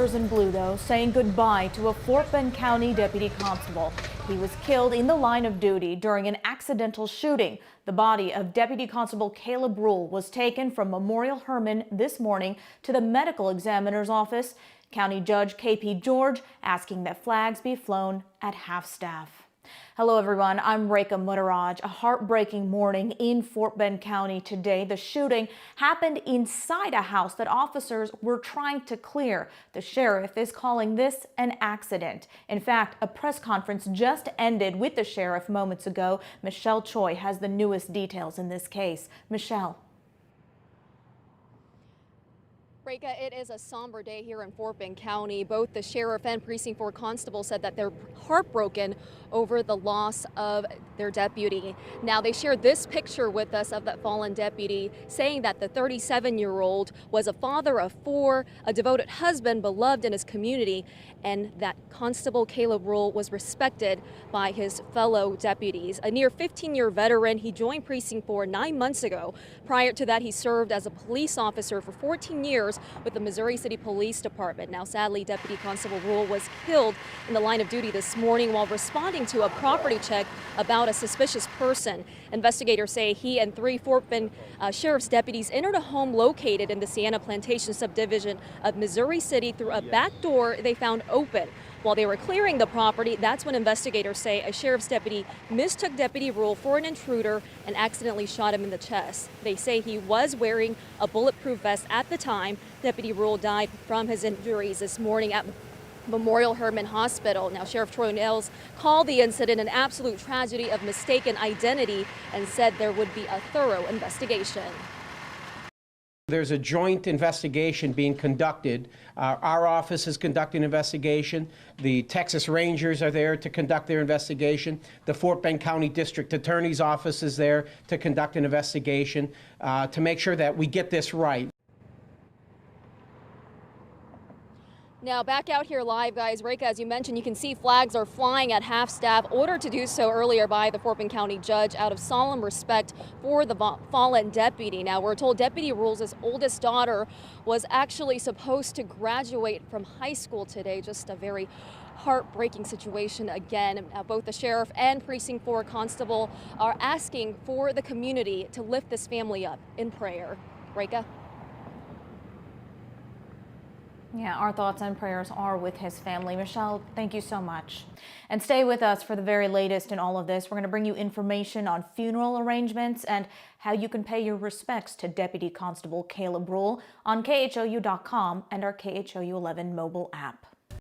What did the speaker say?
officers in blue, though, saying goodbye to a Fort Bend County deputy constable. He was killed in the line of duty during an accidental shooting. The body of Deputy Constable Caleb Rule was taken from Memorial Hermann this morning to the medical examiner's office. County Judge K.P. George asking that flags be flown at half-staff. Hello everyone, I'm Rekha Muttaraj. A heartbreaking morning in Fort Bend County today. The shooting happened inside a house that officers were trying to clear. The sheriff is calling this an accident. In fact, a press conference just ended with the sheriff moments ago. Michelle Choi has the newest details in this case. Michelle. Rekha, it is a somber day here in Fort Bend County. Both the sheriff and precinct 4 constable said that they're heartbroken over the loss of their deputy. Now, they shared this picture with us of that fallen deputy, saying that the 37-year-old was a father of 4, a devoted husband, beloved in his community, and that Constable Caleb Rule was respected by his fellow deputies. A near 15-year veteran, he joined precinct 4 9 months ago. Prior to that, he served as a police officer for 14 years with the Missouri City Police Department. Now, sadly, Deputy Constable Rule was killed in the line of duty this morning while responding to a property check about a suspicious person. Investigators say he and 3 Fort Bend Sheriff's deputies entered a home located in the Sienna Plantation subdivision of Missouri City through a back door they found open. While they were clearing the property, that's when investigators say a sheriff's deputy mistook Deputy Rule for an intruder and accidentally shot him in the chest. They say he was wearing a bulletproof vest at the time. Deputy Rule died from his injuries this morning at Memorial Hermann Hospital. Now, Sheriff Troy Nels called the incident an absolute tragedy of mistaken identity and said there would be a thorough investigation. There's a joint investigation being conducted. Our office is conducting an investigation. The Texas Rangers are there to conduct their investigation. The Fort Bend County District Attorney's Office is there to conduct an investigation to make sure that we get this right. Now, back out here live, guys. Rekha, as you mentioned, you can see flags are flying at half-staff, ordered to do so earlier by the Fort Bend County judge out of solemn respect for the fallen deputy. Now, we're told Deputy Rule's oldest daughter was actually supposed to graduate from high school today. Just a very heartbreaking situation again. Both the sheriff and precinct 4 constable are asking for the community to lift this family up in prayer. Rekha? Yeah, our thoughts and prayers are with his family. Michelle, thank you so much. And stay with us for the very latest in all of this. We're going to bring you information on funeral arrangements and how you can pay your respects to Deputy Constable Caleb Rule on KHOU.com and our KHOU 11 mobile app.